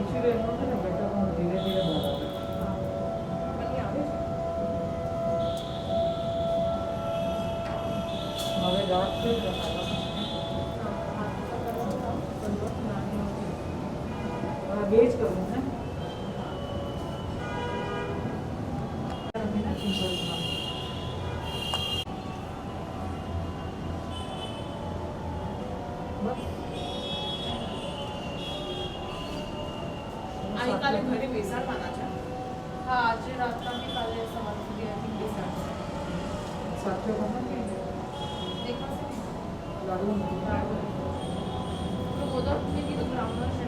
इसीलिए इन्होंने ना बेटा को धीरे धीरे बोला બની આવે છે હવે રાત છે ને હાથ કરવાનું કામ બંધ નાની હોતી બે જ કરવું ને આ કાલે ઘરે બેસાડવાના છે હા આજે રાતના બી કાલે સવાર સુધી આઈ થિંક બેસાડશે સાથે બનો કે દેખાશે ને લાડુ તો બોધા મેં કીધું બ્રાહ્મણ છે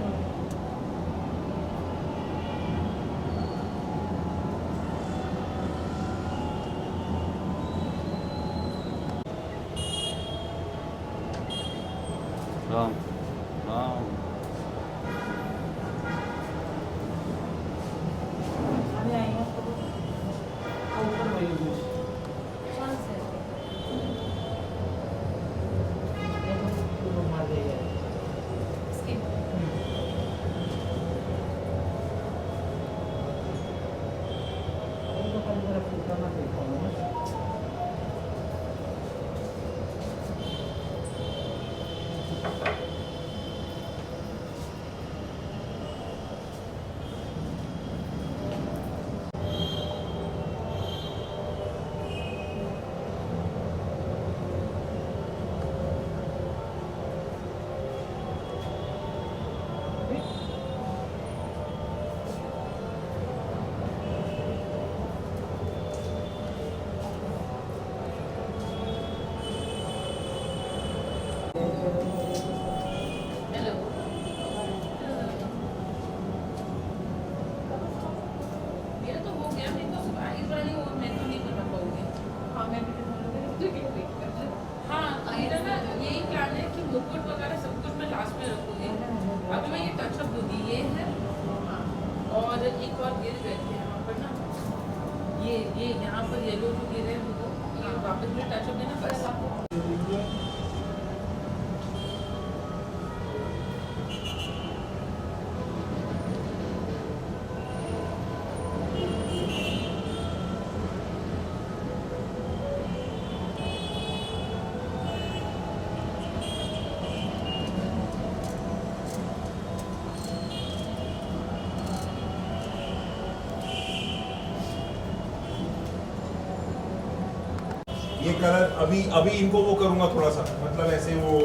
राम राम અને અહીંયા તો આ ઉપર વહી ગયું ચાલશે છે એનો રૂમમાં જઈ જાય સ્કીપ એ તો ખાલી જરા ફૂટામાં દેખાવાનું ને હેલો मेरा तो हो गया मैं तो सिर्फ आगे वाली और मैं तो नहीं करना पाऊंगी हाँ मैं भी तो वेट कर हाँ मेरा ना यही प्लान है कि मुकुट वगैरह सब कुछ मैं लास्ट में रखूंगी अभी मैं ये टचअप दूंगी ये है हाँ और एक और गिर गए थे यहाँ पर ना ये यहाँ पर येलो जो गिरे हैं वो ये वापस मुझे टचअप देना बस ये कलर अभी अभी इनको वो करूंगा थोड़ा सा मतलब ऐसे वो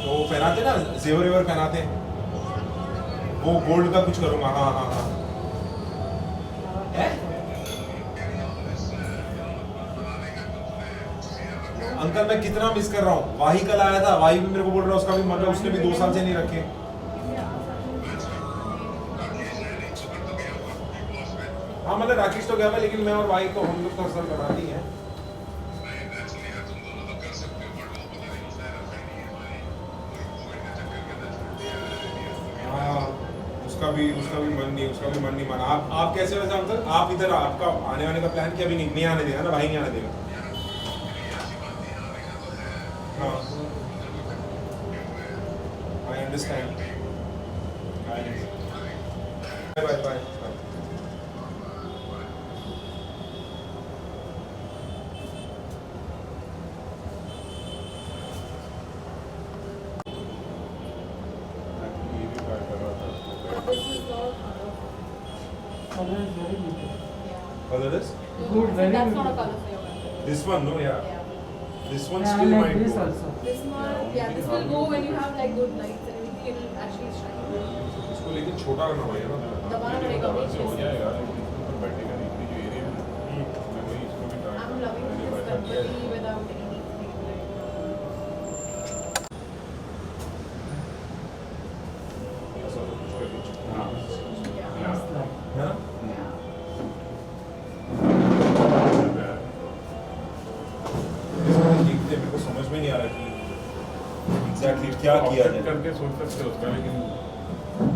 वो पहनाते ना जेवर वेवर पहनाते वो गोल्ड का कुछ करूंगा हाँ हाँ हाँ है? अंकल मैं कितना मिस कर रहा हूँ वाही कल आया था वाही भी मेरे को बोल रहा है उसका भी मतलब उसने भी 2 साल से नहीं रखे हाँ मतलब राकेश तो गया था लेकिन मैं और भाई तो हम लोग तो असल बना दी है हाँ उसका भी मन नहीं माना आप कैसे वैसे अंकल आप इधर आपका आने वाने का प्लान क्या अभी नहीं आने देगा ना भाई नहीं आने देगा हाँ I understand bye bye This is not color is very beautiful color is good very that's good not a color for your country. this one no yeah Yeah. this one I still like might this go. also This one, yeah, this will go when you have like good lights and everything. It will actually shine. इसको लेकिन छोटा करना पड़ेगा ना दबाना पड़ेगा बीच हो में. जाएगा लेकिन इसको तो बैठेगा नहीं इतनी जो एरिया है मैं वही इसको भी try I'm loving this Ganpati without any like. ऐसा तो कुछ कर लीजिए हाँ Yeah. nice light है ना देखते मेरे को समझ में नहीं आ रहा कि एग्जैक्टली क्या किया ऑफसेट जाए करके सोच सकते हो उसका लेकिन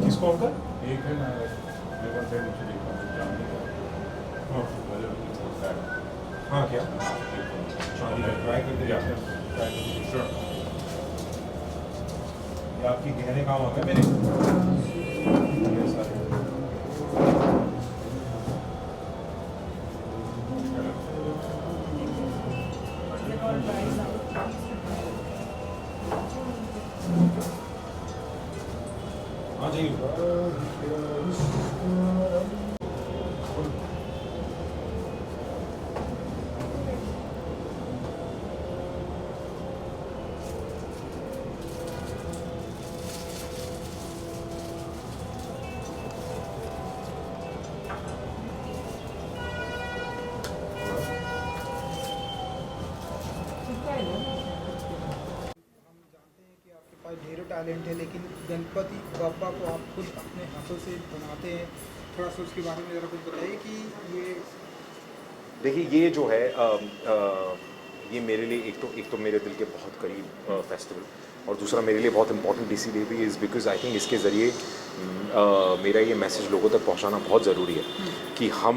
किसको अंकल एक है ना मेरे पास है नीचे देखा जानने का हाँ हाँ क्या ट्राई करके देखते हैं श्योर ये आपकी गहने काम हो गए मेरे ये सारे हाँ जी ढेरों टैलेंट है, लेकिन गणपति बप्पा को आप खुद अपने हाथों से बनाते हैं, थोड़ा सा उसके बारे में ज़रा कुछ बताइए कि ये देखिए ये जो है ये मेरे लिए एक तो मेरे दिल के बहुत करीब फेस्टिवल और दूसरा मेरे लिए बहुत इंपॉर्टेंट इसीलिए भी इज़ बिकॉज आई थिंक इसके ज़रिए मेरा ये मैसेज लोगों तक पहुंचाना बहुत ज़रूरी है कि हम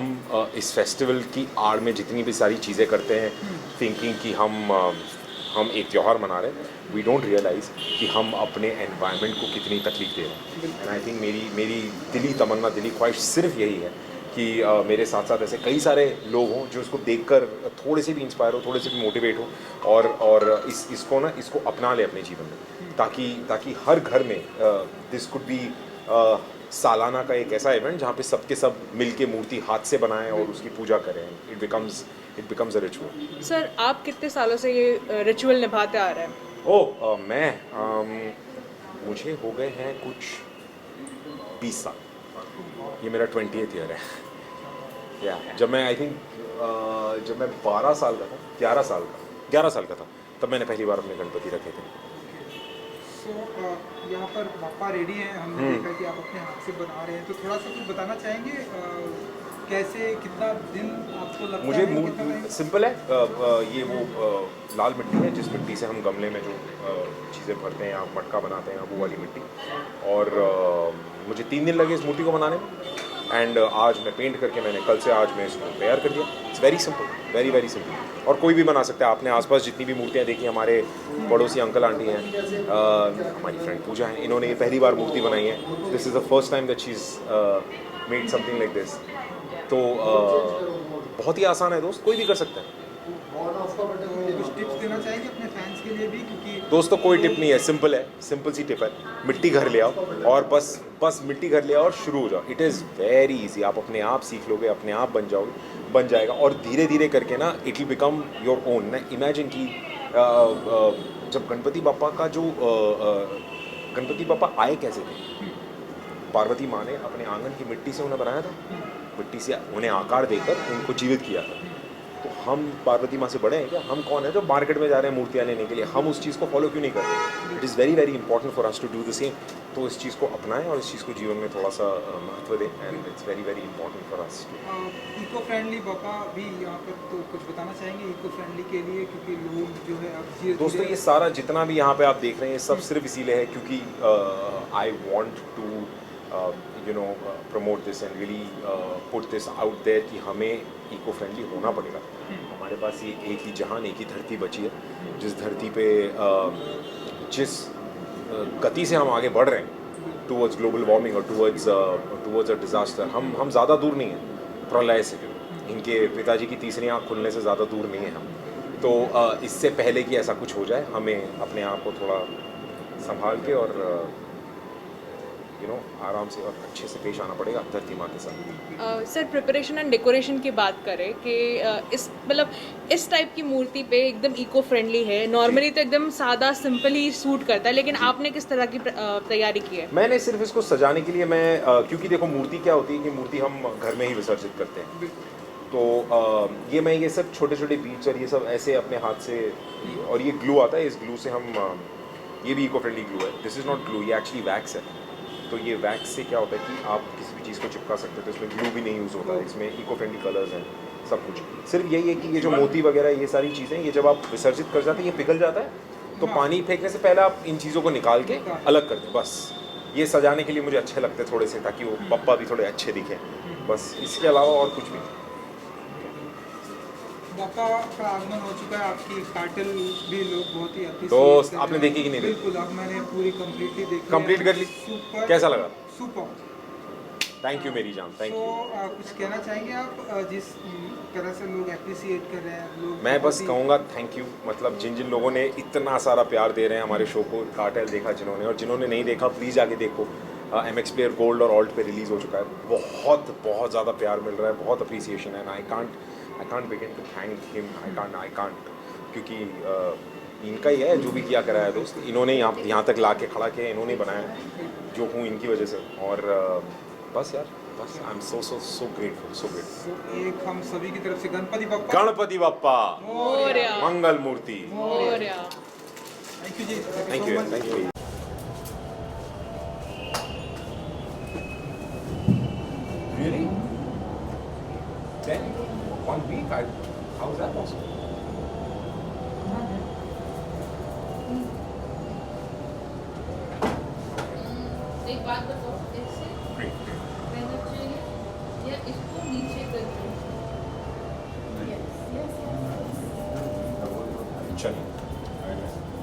इस फेस्टिवल की आड़ में जितनी भी सारी चीज़ें करते हैं थिंकिंग कि हम एक त्यौहार मना रहे हैं वी डोंट रियलाइज़ कि हम अपने एनवायरनमेंट को कितनी तकलीफ दे रहे हैं एंड आई थिंक मेरी दिली तमन्ना दिली ख्वाहिश सिर्फ यही है कि मेरे साथ साथ ऐसे कई सारे लोग हों जो इसको देखकर थोड़े से भी इंस्पायर हो थोड़े से भी मोटिवेट हो और इसको अपना ले अपने जीवन में ताकि हर घर में दिस कुड बी सालाना का एक ऐसा इवेंट जहाँ पे सबके सब मिलके मूर्ति हाथ से बनाएं और उसकी पूजा करें it becomes a ritual. Sir आप कितने सालों से ये रिचुअल निभाते आ रहे हैं? मैं मुझे हो गए हैं कुछ 20 साल, ये मेरा 20th ईयर है या जब मैं आई थिंक जब मैं 12 साल का था 11 साल का था तब मैंने पहली बार अपने गणपति रखे थे। सो यहाँ पर बाप्पा रेडी हैं, हमने देखा कि आप अपने हाथ से बना रहे हैं, तो थोड़ा सा कुछ बताना चाहेंगे कैसे कितना दिन आपको लगता मुझे है? सिंपल है ये वो लाल मिट्टी है जिस मिट्टी से हम गमले में जो चीज़ें भरते हैं या मटका बनाते हैं वो वाली मिट्टी और मुझे 3 दिन लगे इस मूर्ति को बनाने में एंड आज मैं पेंट करके मैंने कल से आज मैं इसको तैयार कर दिया। It's very simple very simple और कोई भी बना सकता है। आपने आसपास जितनी भी मूर्तियाँ देखी हमारे पड़ोसी अंकल आंटी हैं हमारी फ्रेंड पूजा है इन्होंने ये पहली बार मूर्ति बनाई है। This is the first time that she is made something like this. तो बहुत ही आसान है दोस्त, कोई भी कर सकता है। कुछ टिप्स देना चाहेंगे अपने फैंस के लिए भी, क्योंकि दोस्तों कोई टिप नहीं है, सिंपल सी टिप है, मिट्टी घर ले आओ और बस मिट्टी घर ले आओ और शुरू हो जाओ। इट इज़ वेरी इजी, आप अपने आप सीख लोगे, अपने आप बन जाएगा और धीरे धीरे करके ना it will become your own. ना इमेजिन कि जब गणपति बापा का जो गणपति बापा आए कैसे थे, पार्वती माँ ने अपने आंगन की मिट्टी से उन्हें बनाया था, मिट्टी से उन्हें आकार देकर उनको जीवित किया था। तो हम पार्वती माँ से बड़े हैं क्या? हम कौन है जो मार्केट में जा रहे हैं मूर्तियाँ लेने के लिए? हम उस चीज़ को फॉलो क्यों नहीं करते? It is very important for us to do the same. तो इस चीज़ को अपनाएं और इस चीज़ को जीवन में थोड़ा सा महत्व दें and it's very important for us. Eco friendly Bappa भी यहाँ पर, तो कुछ बताना चाहेंगे इको फ्रेंडली के लिए, क्योंकि लोग जो है अब दोस्तों ये सारा जितना भी यहाँ पे आप देख रहे हैं सब सिर्फ इसीलिए है क्योंकि I want to promote this and really put this out there कि हमें इको फ्रेंडली होना पड़ेगा। हमारे पास ये एक ही जहान, एक ही धरती बची है, जिस धरती पे जिस गति से हम आगे बढ़ रहे हैं टूवर्ड्स ग्लोबल वार्मिंग और टूवर्ड्स अ डिज़ास्टर, हम ज़्यादा दूर नहीं हैं प्रलय से। इनके पिताजी की तीसरी आँख खुलने से ज़्यादा दूर नहीं है हम। तो इससे पहले कि ऐसा कुछ हो जाए हमें अपने आप को थोड़ा संभाल के और आराम से और अच्छे से पेश आना पड़ेगा धरती माँ के साथ। सर प्रिपरेशन एंड डेकोरेशन की बात करें कि इस टाइप की मूर्ति पे एकदम इको फ्रेंडली है, नॉर्मली तो एकदम सादा सिंपल ही सूट करता है, लेकिन आपने किस तरह की तैयारी की है? मैंने सिर्फ इसको सजाने के लिए क्योंकि देखो मूर्ति क्या होती है कि मूर्ति हम घर में ही विसर्जित करते हैं, तो ये सब छोटे छोटे बीट्स और ये सब ऐसे अपने हाथ से, और ये ग्लू आता है, इस ग्लू से हम ये भी इको फ्रेंडली ग्लू है। दिस इज़ नॉट ग्लू, ये एक्चुअली वैक्स है। तो ये वैक्स से क्या होता है कि आप किसी भी चीज़ को चिपका सकते हो, तो इसमें ग्लू भी नहीं यूज़ होता है, इसमें इको फ्रेंडली कलर्स हैं सब कुछ। सिर्फ यही है कि ये जो मोती वगैरह ये सारी चीज़ें, ये जब आप विसर्जित कर जाते हैं ये पिघल जाता है, तो पानी फेंकने से पहले आप इन चीज़ों को निकाल के अलग कर दें। बस ये सजाने के लिए मुझे अच्छे लगते हैं थोड़े से, ताकि वो पप्पा भी थोड़े अच्छे दिखें, बस इसके अलावा और कुछ भी नहीं। पापा का आगमन हो चुका है, आपकी कार्टेल भी लोग बहुत ही appreciate तो कर आपने रहे हैं। देखी कि नहीं देखी? बिल्कुल, अब मैंने पूरी कंप्लीटली देखी Complete है। कर ली? सुपर, कैसा लगा? सुपर। थैंक यू मेरी जान, थैंक तो यू। कुछ कहना चाहेंगे आप जिस तरह से लोग अप्रिसिएट कर रहे हैं लोग मैं बस बहुत ही- कहूँगा थैंक यू, मतलब जिन जिन लोगों ने इतना सारा प्यार दे रहे हैं हमारे शो को, कार्टेल देखा जिन्होंने, और जिन्होंने नहीं देखा प्लीज़ जाके देखो। MX प्लेयर गोल्ड और ऑल्ट पे रिलीज़ हो चुका है, बहुत बहुत ज़्यादा प्यार मिल रहा है, बहुत अप्रिसिएशन है। I can't begin to thank him, I can't, क्योंकि इनका ही है जो भी किया करा है दोस्त, इन्होंने यहाँ तक ला के खड़ा किया, इन्होंने बनाया जो हूँ इनकी वजह से। और बस यार, बस I am so grateful, so grateful. तो एक हम सभी की तरफ से गणपति बप्पा गणपति बप्पा मोरया मंगल मूर्ति। मोरया। थैंक यू जी, thank you, thank you. Really? Then 1 week? How is that possible? एक बात बताओ, इससे मैंने चाहिए या इसको नीचे करके चलिए।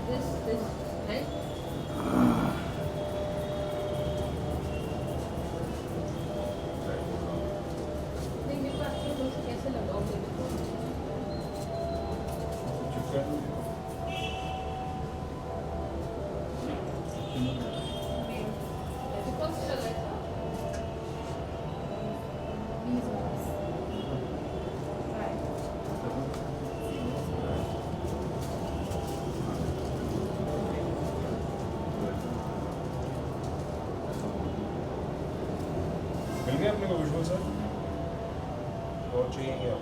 दिस है नहीं मेरे को आपके दोस्त कैसे लगाओगे ऐसे कौन सा लगाया था मिल गया अपने को विजुअल सर? और चाहिए क्या?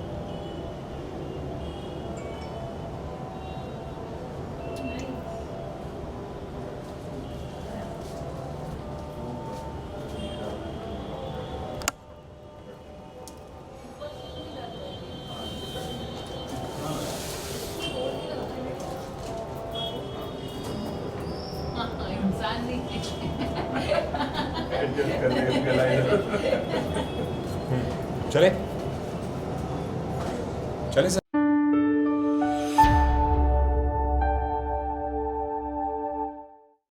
इंसान नहीं चले चले सर।